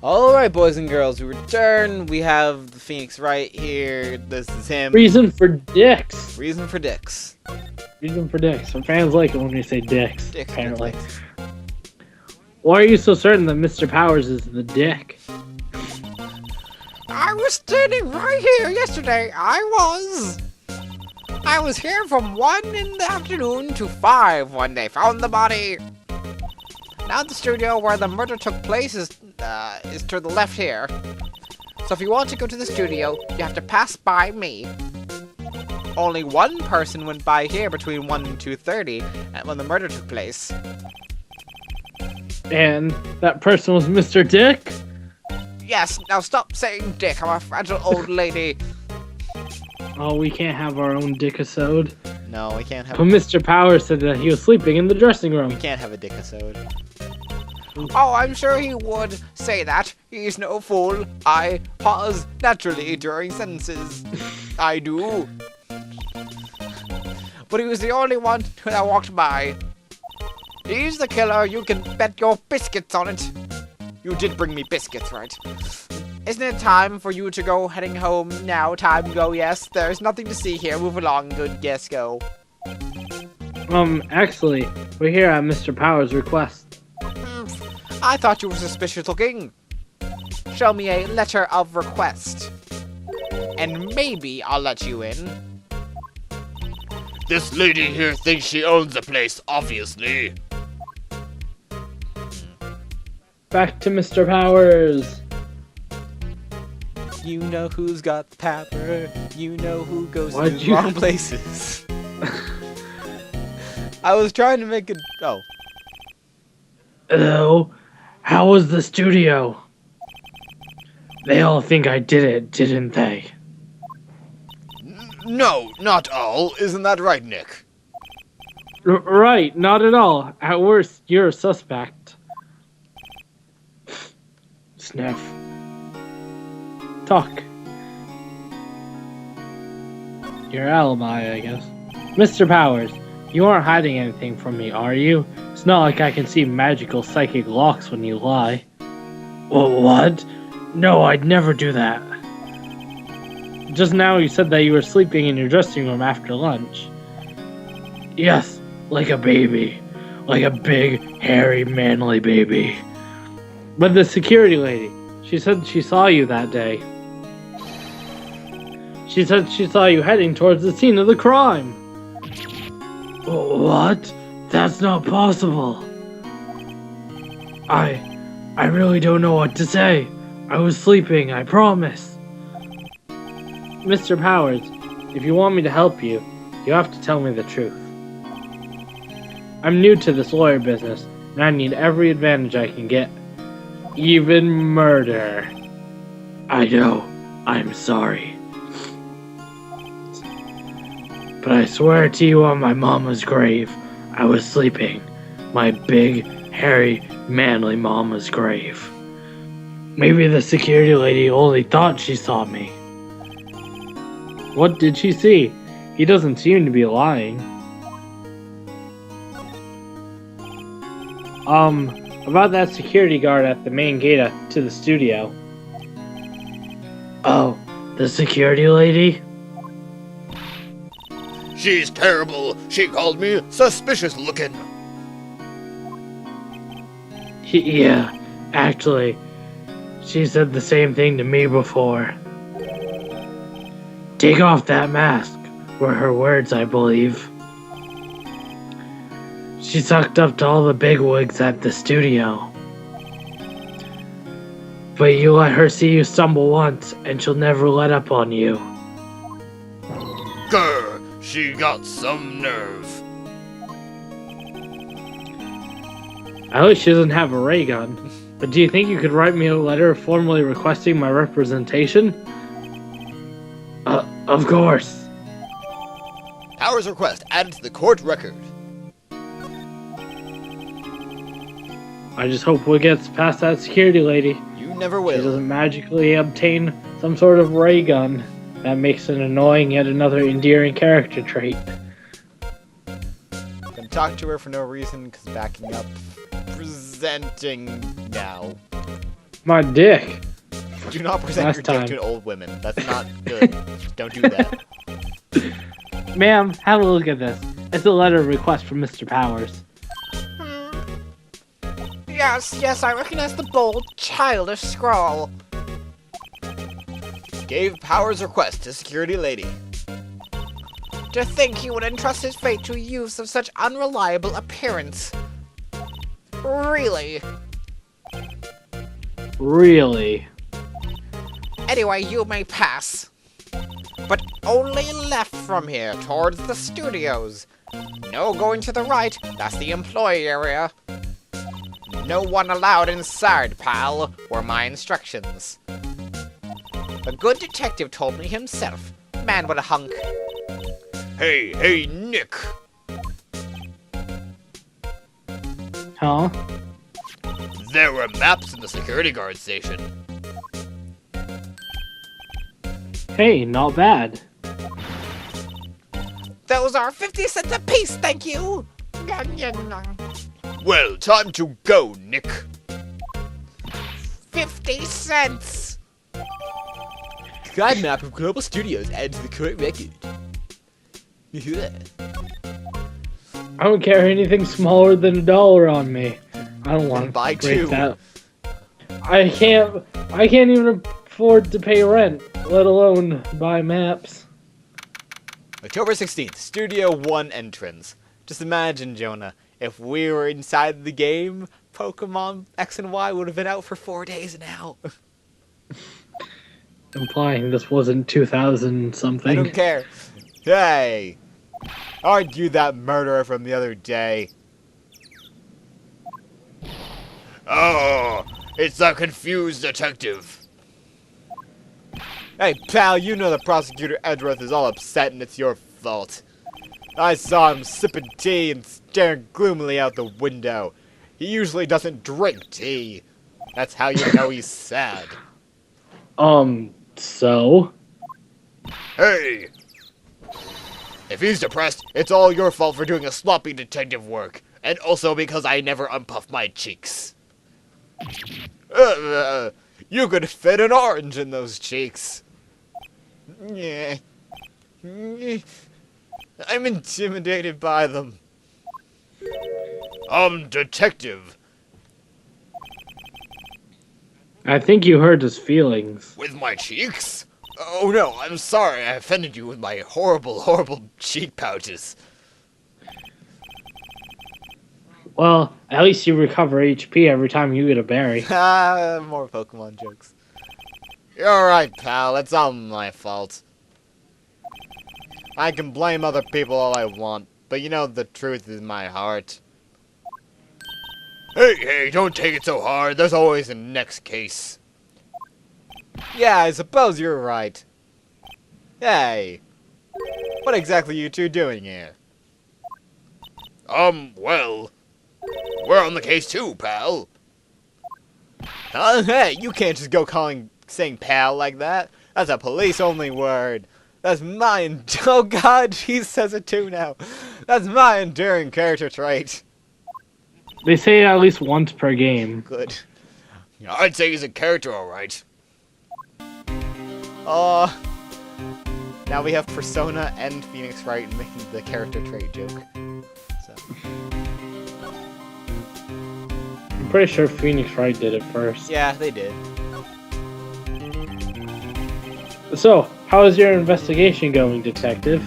Alright, boys and girls, we return. We have the Phoenix Wright here. This is him. Reason for dicks. Reason for dicks. Reason for dicks. Some fans like it when we say dicks, Dicks, apparently. dicks. Why are you so certain that Mr. Powers is the dick? I was standing right here yesterday. I was here from 1 in the afternoon to 5 when they found the body. Now the studio where the murder took place is to the left here. So if you want to go to the studio, you have to pass by me. Only one person went by here between 1 and 2:30 when the murder took place. And that person was Mr. Dick? Yes, now stop saying dick. I'm a fragile old lady. Oh, we can't have our own dickisode. No, we can't have. But Mr. Powers said that he was sleeping in the dressing room. We can't have a dickisode. Oh, I'm sure he would say that. He's no fool. I pause naturally during sentences. I do. But he was the only one that walked by. He's the killer. You can bet your biscuits on it. You did bring me biscuits, right? Isn't it time for you to go heading home now? Time to go, yes. There's nothing to see here. Move along, good yes, go. Actually, we're here at Mr. Powers' request. I thought you were suspicious looking. Show me a letter of request. And maybe I'll let you in. This lady here thinks she owns the place, obviously. Back to Mr. Powers. You know who's got the power. You know who goes to Why'd the you- wrong places. I was trying to make it. Oh. Hello? How was the studio? They all think I did it, didn't they? No, not all. Isn't that right, Nick? Right, not at all. At worst, you're a suspect. Sniff. Talk. Your alibi, I guess. Mr. Powers, you aren't hiding anything from me, are you? It's not like I can see magical psychic locks when you lie. What? No, I'd never do that. Just now you said that you were sleeping in your dressing room after lunch. Yes, like a baby. Like a big, hairy, manly baby. But the security lady, she said she saw you that day. She said she saw you heading towards the scene of the crime. What? That's not possible. I really don't know what to say. I was sleeping, I promise. Mr. Powers, if you want me to help you, you have to tell me the truth. I'm new to this lawyer business, and I need every advantage I can get. Even murder. I know. I'm sorry. But I swear to you on my mama's grave, I was sleeping. My big, hairy, manly mama's grave. Maybe the security lady only thought she saw me. What did she see? He doesn't seem to be lying. About that security guard at the main gate to the studio. Oh, the security lady? She's terrible. She called me suspicious looking. Yeah, actually, she said the same thing to me before. Take off that mask, were her words, I believe. She sucked up to all the bigwigs at the studio. But you let her see you stumble once, and she'll never let up on you. Grr, she got some nerve. At least she doesn't have a ray gun. But do you think you could write me a letter formally requesting my representation? Of course. Powers request added to the court record. I just hope we gets past that security lady. You never She will. doesn't magically obtain some sort of ray gun that makes an annoying yet another endearing character trait. I'm gonna talk to her for no reason, because backing up. Presenting now. My dick. Do not present Last your time. dick to old women. That's not good. Don't do that. Ma'am, have a look at this. It's a letter of request from Mr. Powers. Yes, I recognize the bold, childish scrawl. Gave Powers' request to security lady. To think he would entrust his fate to a youth of such unreliable appearance. Really? Really? Anyway, you may pass. But only left from here, towards the studios. No going to the right, that's the employee area. No one allowed inside, pal, were my instructions. A good detective told me himself. Man, what a hunk. Hey, Nick. Huh? There were maps in the security guard station. Hey, not bad. Those are 50 cents apiece, thank you! Well, time to go, Nick. 50 cents! Guide map of global studios added to the current record. You hear that? I don't carry anything smaller than $1 on me. I don't want to buy break two. that. I can't even afford to pay rent, let alone buy maps. October 16th, Studio 1 entrance. Just imagine, Jonah, if we were inside the game, Pokemon X and Y would have been out for 4 days now. Implying this wasn't 2000 I something. don't care. Hey! Aren't you that murderer from the other day? Oh, it's that confused detective. Hey, pal, you know the prosecutor Edgeworth is all upset and it's your fault. I saw him sipping tea and staring gloomily out the window. He usually doesn't drink tea. That's how you know he's sad. So? Hey! If he's depressed, it's all your fault for doing a sloppy detective work. And also because I never unpuffed my cheeks. You could fit an orange in those cheeks. Yeah. I'm intimidated by them. Detective. I think you hurt his feelings. With my cheeks? Oh no, I'm sorry I offended you with my horrible, horrible cheek pouches. Well, at least you recover HP every time you get a berry. More Pokemon jokes. You're right, pal, it's all my fault. I can blame other people all I want, but you know the truth is my heart. Hey, don't take it so hard. There's always a next case. Yeah, I suppose you're right. Hey, what exactly are you two doing here? Well, we're on the case too, pal. Hey, you can't just go saying pal like that. That's a police-only word. That's my, oh god, he says it too now. That's my enduring character trait. They say it at least once per game. Good. I'd say he's a character, alright. Now we have Persona and Phoenix Wright making the character trait joke. So. I'm pretty sure Phoenix Wright did it first. Yeah, they did. So, how is your investigation going, detective?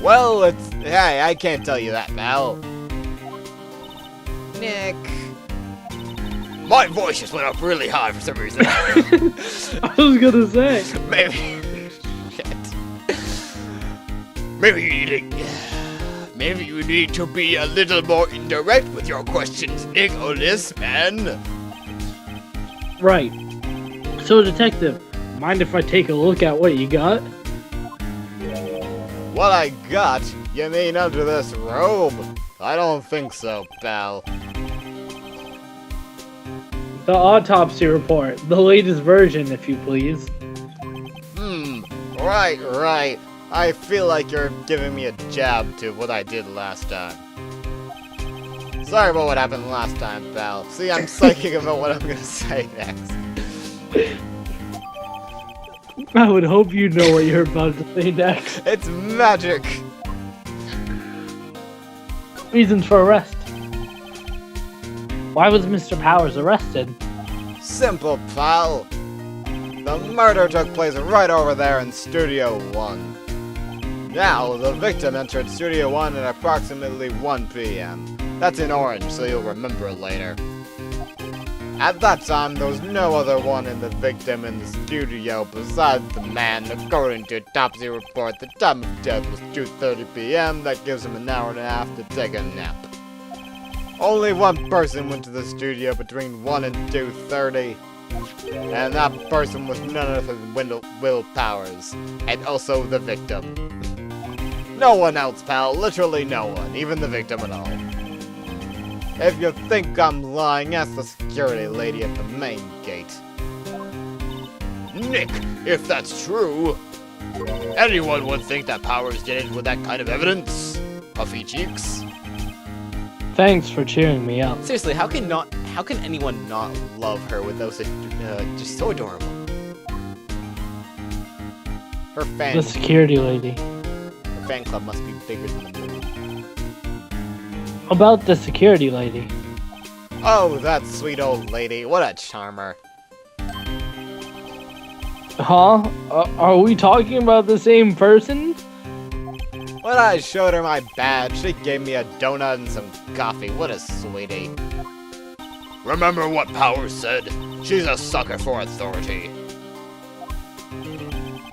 Well, hey, I can't tell you that, pal. Nick. My voice just went up really high for some reason. I was gonna say. Maybe. Shit. Maybe you need to be a little more indirect with your questions, Nicholas, man. Right. So, detective, mind if I take a look at what you got? What I got? You mean under this robe? I don't think so, pal. The autopsy report, the latest version, if you please. Right. I feel like you're giving me a jab to what I did last time. Sorry about what happened last time, pal. See, I'm psychic about what I'm gonna say next. I would hope you know what you're about to say next. It's magic! Reasons for arrest. Why was Mr. Powers arrested? Simple, pal. The murder took place right over there in Studio 1. Now, the victim entered Studio 1 at approximately 1 p.m. That's in orange, so you'll remember it later. At that time, there was no other one in the victim in the studio besides the man. According to autopsy report, the time of death was 2:30 p.m. That gives him an hour and a half to take a nap. Only one person went to the studio between 1 and 2:30. And that person was none other than Will Powers, and also the victim. No one else, pal. Literally no one, even the victim and all. If you think I'm lying, ask the security lady at the main gate. Nick, if that's true, anyone would think that Powers did it with that kind of evidence. Puffy cheeks. Thanks for cheering me up. Seriously, how can anyone not love her with those just so adorable? Her fan The security lady. club must be bigger than the moon. About the security lady. Oh, that sweet old lady. What a charmer. Huh? Are we talking about the same person? When I showed her my badge, she gave me a donut and some coffee. What a sweetie. Remember what Powers said? She's a sucker for authority.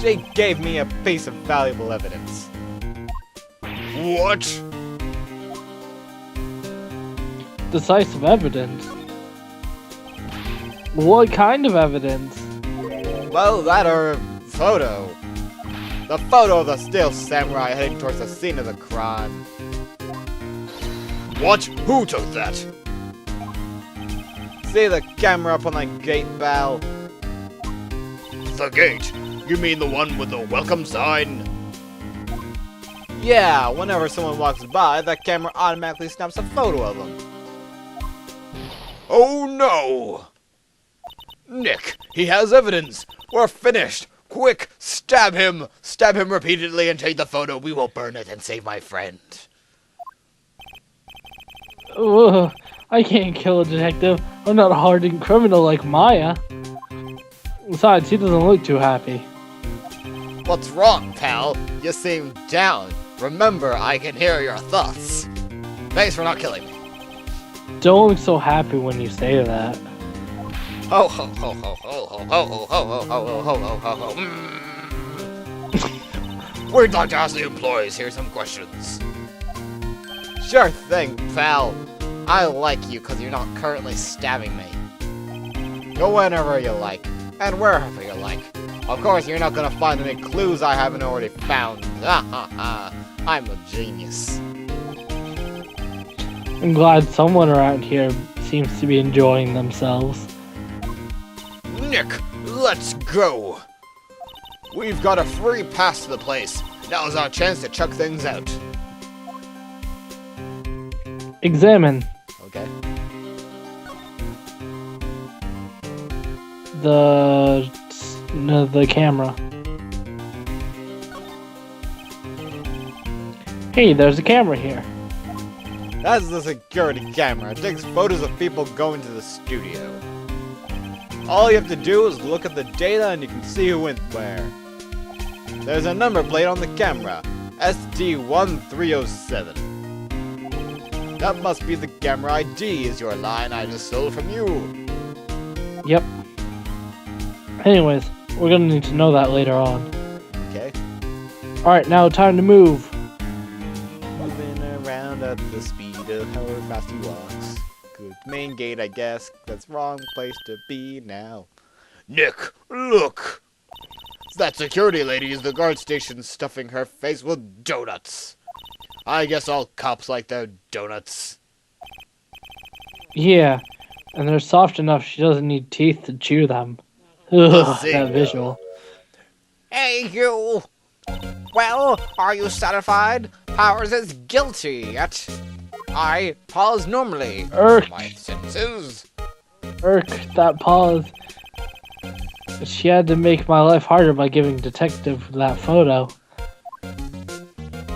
She gave me a piece of valuable evidence. What? Decisive evidence? What kind of evidence? Well, that or photo. The photo of the steel samurai heading towards the scene of the crime. What? Who took that? See the camera up on the gate, pal? The gate? You mean the one with the welcome sign? Yeah, whenever someone walks by, that camera automatically snaps a photo of them. Oh no! Nick, he has evidence! We're finished! Quick, stab him! Stab him repeatedly and take the photo. We will burn it and save my friend. Ugh, I can't kill a detective. I'm not a hardened criminal like Maya. Besides, he doesn't look too happy. What's wrong, pal? You seem down. Remember, I can hear your thoughts. Thanks for not killing me. Don't look so happy when you say that. Ho ho ho ho ho ho ho ho ho ho ho ho ho ho ho. We'd like to ask the employees here some questions. Sure thing, pal. I like you because you're not currently stabbing me. Go whenever you like, and wherever you like. Of course, you're not gonna find any clues I haven't already found. Ha ha ha. I'm a genius. I'm glad someone around here seems to be enjoying themselves. Nick, let's go. We've got a free pass to the place. Now's our chance to check things out. Examine Okay. the camera. Hey, there's a camera here. That's the security camera. It takes photos of people going to the studio. All you have to do is look at the data and you can see who went where. There's a number plate on the camera. ST1307. That must be the camera ID, is your line I just stole from you. Yep. Anyways, we're gonna need to know that later on. Okay. Alright, now time to move. Moving around at the speed of however fast he walks. Good main gate, I guess. That's wrong place to be now. Nick, look. That security lady is the guard station stuffing her face with donuts. I guess all cops like their donuts. Yeah, and they're soft enough she doesn't need teeth to chew them. Ugh, that visual. Hey, you! Well, are you satisfied? Powers is guilty yet. I pause normally. Irk. My senses. That pause. She had to make my life harder by giving Detective that photo.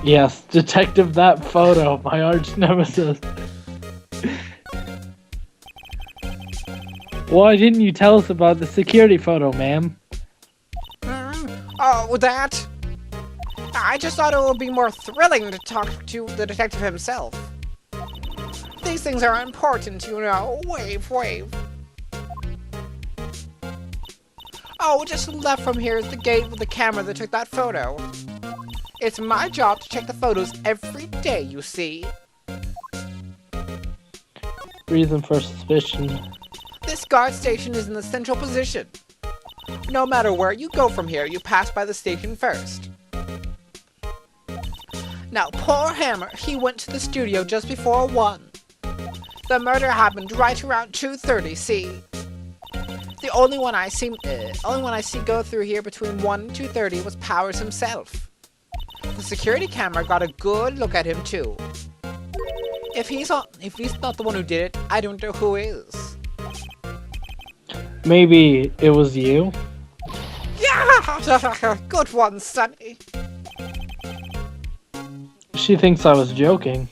Yes, Detective that photo, my arch nemesis. Why didn't you tell us about the security photo, ma'am? Oh, that? I just thought it would be more thrilling to talk to the detective himself. These things are important, you know. Wave, wave. Oh, just left from here is the gate with the camera that took that photo. It's my job to check the photos every day, you see. Reason for suspicion. This guard station is in the central position. No matter where you go from here, you pass by the station first. Now, poor Hammer, he went to the studio just before 1. The murder happened right around 2:30, see? The only one I see go through here between 1 and 2:30 was Powers himself. The security camera got a good look at him too. If he's not the one who did it, I don't know who is. Maybe it was you? Yeah! Good one, Sonny. She thinks I was joking.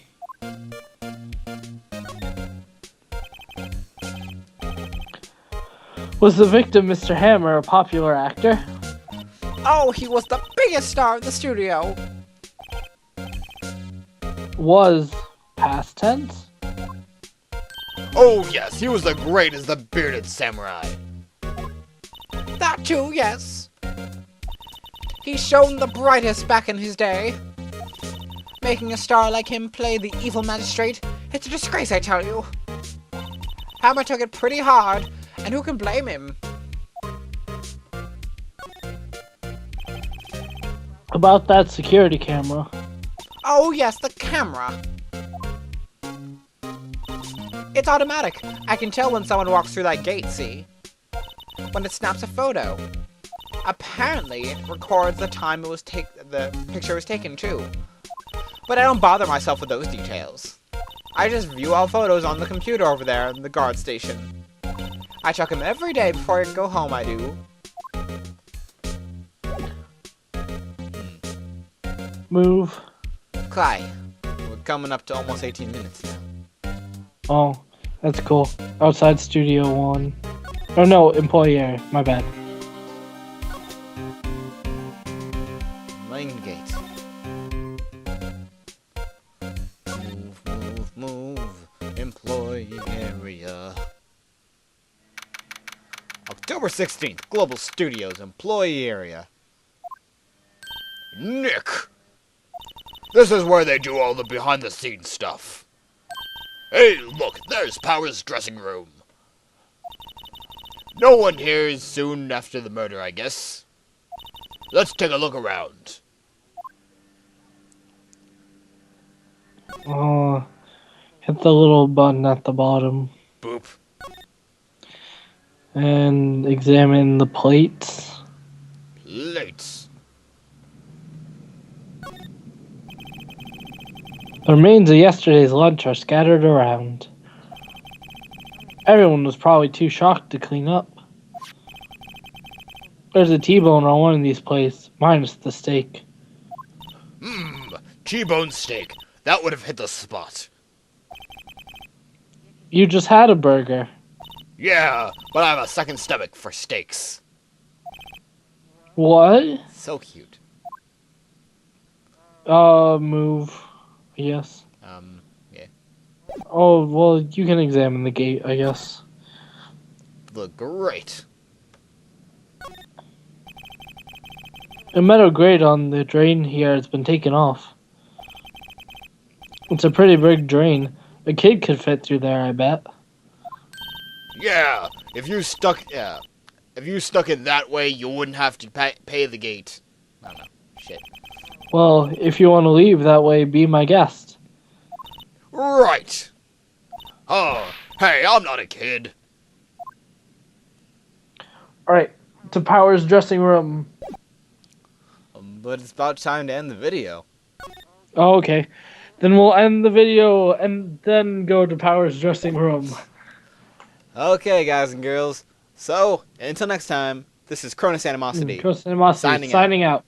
Was the victim, Mr. Hammer, a popular actor? Oh, he was the biggest star in the studio. Was past tense? Oh yes, he was the greatest, the bearded samurai. That too, yes. He shone the brightest back in his day. Making a star like him play the evil magistrate, it's a disgrace, I tell you. Hammer took it pretty hard, and who can blame him? About that security camera. Oh yes, the camera. It's automatic. I can tell when someone walks through that gate, see? When it snaps a photo. Apparently, it records the time the picture was taken too. But I don't bother myself with those details. I just view all photos on the computer over there in the guard station. I check them every day before I go home, I do. Move. Cly, we're coming up to almost 18 minutes now. Oh, that's cool. Outside Studio 1. Oh no, employee area. My bad. Main gate. Move. Employee area. October 16th, Global Studios, employee area. Nick! This is where they do all the behind-the-scenes stuff. Hey, look, there's Power's dressing room. No one here is soon after the murder, I guess. Let's take a look around. Hit the little button at the bottom. Boop. And examine the plates. Plates. The remains of yesterday's lunch are scattered around. Everyone was probably too shocked to clean up. There's a T-bone on one of these plates, minus the steak. T-bone steak. That would have hit the spot. You just had a burger. Yeah, but I have a second stomach for steaks. What? So cute. Move. Yes. Yeah. Oh, well, you can examine the gate, I guess. Look great. A metal grate on the drain here has been taken off. It's a pretty big drain. A kid could fit through there, I bet. Yeah, if you stuck it that way, you wouldn't have to pay the gate. I don't know. Shit. Well, if you want to leave that way, be my guest. Right. Oh, hey, I'm not a kid. Alright, to Power's dressing room. But it's about time to end the video. Oh, okay. Then we'll end the video and then go to Power's dressing room. Okay, guys and girls. So, until next time, this is Cronus Animosity. Signing out.